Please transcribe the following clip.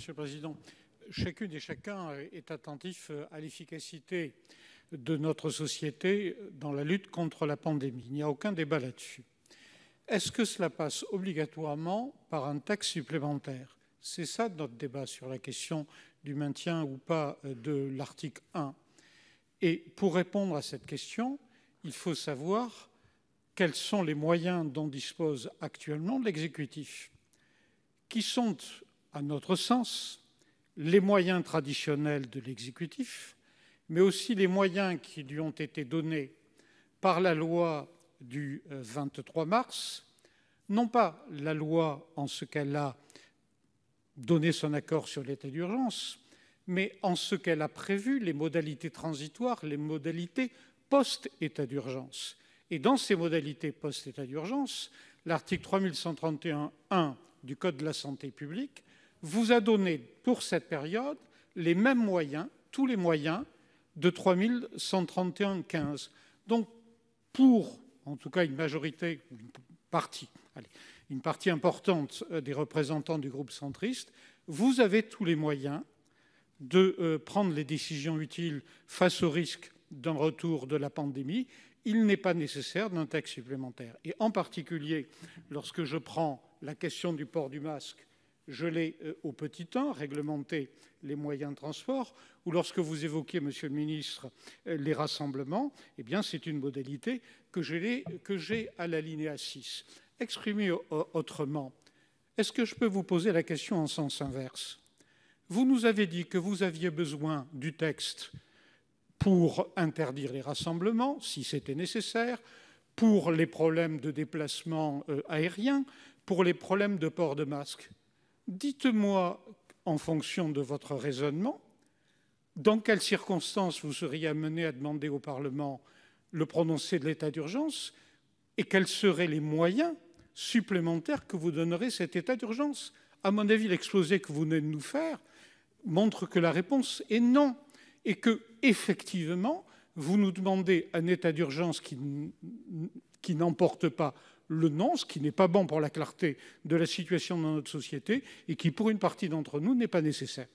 Monsieur le Président, chacune et chacun est attentif à l'efficacité de notre société dans la lutte contre la pandémie. Il n'y a aucun débat là-dessus. Est-ce que cela passe obligatoirement par un texte supplémentaire? C'est ça notre débat sur la question du maintien ou pas de l'article 1. Et pour répondre à cette question, il faut savoir quels sont les moyens dont dispose actuellement l'exécutif, qui sont, à notre sens, les moyens traditionnels de l'exécutif, mais aussi les moyens qui lui ont été donnés par la loi du 23 mars, non pas la loi en ce qu'elle a donné son accord sur l'état d'urgence, mais en ce qu'elle a prévu les modalités transitoires, les modalités post-état d'urgence. Et dans ces modalités post-état d'urgence, l'article 3131-1 du Code de la santé publique vous a donné pour cette période les mêmes moyens, tous les moyens de 3131-15. Donc pour, en tout cas une majorité, une partie importante des représentants du groupe centriste, vous avez tous les moyens de prendre les décisions utiles face au risque d'un retour de la pandémie. Il n'est pas nécessaire d'un texte supplémentaire. Et en particulier, lorsque je prends la question du port du masque, je l'ai au petit 1, réglementer les moyens de transport, ou lorsque vous évoquez, Monsieur le Ministre, les rassemblements, eh bien c'est une modalité que j'ai à l'alinéa 6. Exprimé autrement, est-ce que je peux vous poser la question en sens inverse? Vous nous avez dit que vous aviez besoin du texte pour interdire les rassemblements, si c'était nécessaire, pour les problèmes de déplacement aérien, pour les problèmes de port de masque. Dites-moi, en fonction de votre raisonnement, dans quelles circonstances vous seriez amené à demander au Parlement le prononcé de l'état d'urgence et quels seraient les moyens supplémentaires que vous donnerez cet état d'urgence? À mon avis, l'exposé que vous venez de nous faire montre que la réponse est non et que, effectivement, vous nous demandez un état d'urgence qui n'emporte pas le non, ce qui n'est pas bon pour la clarté de la situation dans notre société et qui, pour une partie d'entre nous, n'est pas nécessaire.